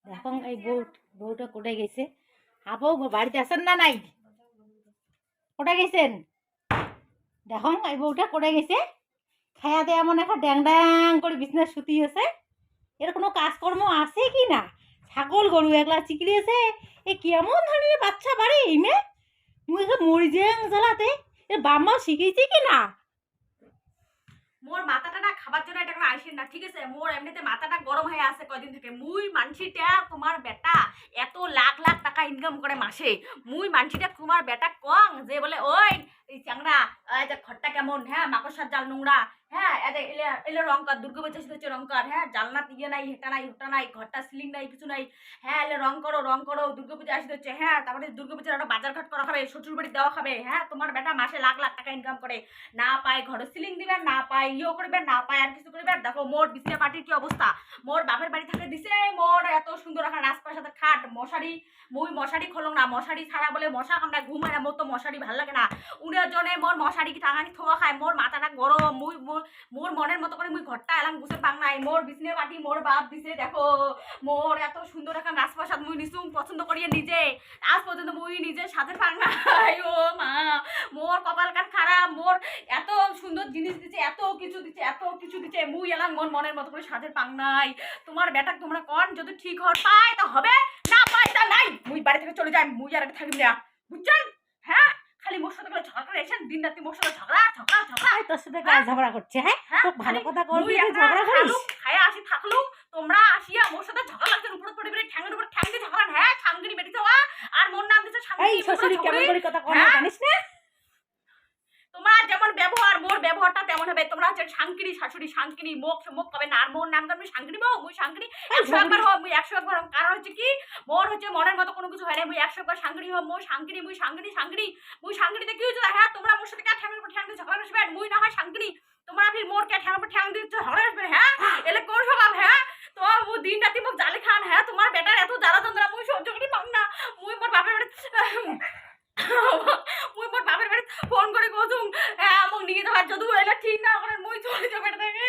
দেখো এই বউটা কোথায় গেছে? বউ বাড়িতে আছেন না নাই? কোথায় গেছেন? দেখো এই বউটা কোথায় গেছে? খায়া দেয়া মনে হয় ড্যাং ড্যাং করে বিছনা শুতি আছে। এর কোনো কাজকর্ম আছে কি না? ছাগল গরু একলা চিকড়ি আছে। এ কেমন ধরনের বাচ্চা বাড়ি মে মুই মরি যে জ্বালাতে এর বাম্মা শিখেছি কি না? মোর মাথাটা না খাবার জন্য এটা করে আইসেন না, ঠিক আছে? মোর এমনিতে মাথাটা গরম হয়ে আছে কয়দিন থেকে। মুই মানছিটা তোমার বেটা এত লাখ লাখ টাকা ইনকাম করে মাসে, মুই মানছিটা তোমার বেটা কং যে বলে ওই এই চ্যাংড়া যে ঘরটা কেমন, হ্যাঁ মাকড়সার জাল নোংরা, হ্যাঁ এলে এলে রং কর, দুর্গা পূজা হচ্ছে রং কর, হ্যাঁ জানলা ইয়ে নাই হেটা নাই ওটা নাই, ঘরটা সিলিং নাই কিছু নাই, হ্যাঁ এলে রং করো দুর্গা পূজা আসতে হচ্ছে, হ্যাঁ তারপরে দুর্গা পূজার একটা বাজার ঘাট করা খাবে, শ্বশুর বাড়ি দেওয়া খাবে, হ্যাঁ তোমার বেটা মাসে লাখ লাখ টাকা ইনকাম করে, না পায় ঘরে সিলিং দিবেন, না পায় ইয়ে করবেন, না পায় আর কিছু করবেন। দেখো মোর বিছনা পাটির কি অবস্থা, মোর বাপের বাড়ি থাকে দিছে মোর এত সুন্দর একটা রাজপ্রাসাদের খাট, মশারি মুই মশারি খোলো না, মশারি ছাড়া বলে মশা কামড়ায় ঘুম হয় না, মোর তো মশারি ভাল লাগে না, উনের জনে মোর মশারি টাঙানি থোয়া খায়, মোর মাথাটা গরম, মুই মোর মনের মতো করে মুই ঘরটা এলাম গুছে পাং নাই, মোর বিছনা পাটি মোর বাপ দিছে। দেখো মোর এত সুন্দর একটা রাজপ্রাসাদ মুই নিছুম পছন্দ করিয়ে নিজে, আজ পর্যন্ত মুই নিজে সাথে পাং নাই। ও মা মোর কপাল কান খারাপ, মোর এত সুন্দর জিনিস দিচ্ছে, এত কিছু দিচ্ছে, মুই এলাম মোর মনের মতো করে সাজের পাং নাই। তোমার বেটা তোমরা কন যদি ঠিক হওয়ার পায় তা হবে, না পায় তা নাই, মুই বাড়ি থেকে চলে যাই, মুই আর এটা থাকি না, বুঝছেন? হ্যাঁ খালি মোর সাথে ঝগড়া করে এসেন, দিন রাত্রি মোর সাথে ঝগড়া। তোর সাথে ঝগড়া করছে? হ্যাঁ তো ভালো কথা করবি, ঝগড়া করিস? খায়া আসি থাকলু তোমরা আসিয়া মোর সাথে ঝগড়া লাগছে, উপরে পড়ে বেড়ে ঠ্যাঙ্গের উপর ঠ্যাং দিয়ে ঝগড়া, হ্যাঁ ছাঙ্গিনি বেটি দেওয়া, আর মোর নাম দিচ্ছে এই শাশুড়ি কেমন করে কথা কয় জানিস না? তোমার যেমন ব্যবহার মোর ব্যবহারটা তেমন হবে। তোমরা হচ্ছে সাংকিনি শাশুড়ি, সাংকিনি মুখ কবে না, আর মোর নাম তুমি সাংকিনি বউ, মুই সাংকিনি 101 হব, মুই 101 হব। কারণ হচ্ছে কি মোর হচ্ছে মনের মতো কোনো কিছু হয় না, মুই 101 সাংকিনি হব, মুই সাংকিনি মুই সাংকিনিতে কি হচ্ছে? হ্যাঁ তোমরা মোর সাথে কে ঠ্যাঙের উপর ঠ্যাং দিয়ে ঝগড়া করবে, মুই না হয় সাংকিনি, তোমরা ফির মোর কে ঠ্যাঙের উপর ঠ্যাং দিয়ে ঝগড়া করবে, হ্যাঁ এলে কোন স্বভাব? হ্যাঁ তো মুই দিন রাতি মুখ জালি খান, হ্যাঁ তোমার বেটার এত জ্বালা যন্ত্রণা মুই সহ্য করি পাং না, মুই মোর বাপের বাড়ি মুই মোর বাপের বাড়ি ফোন করে কচুম, হ্যাঁ মোক নিয়ে যাবার যদি এলে ঠিক না করে মুই চলে যাবে থেকে।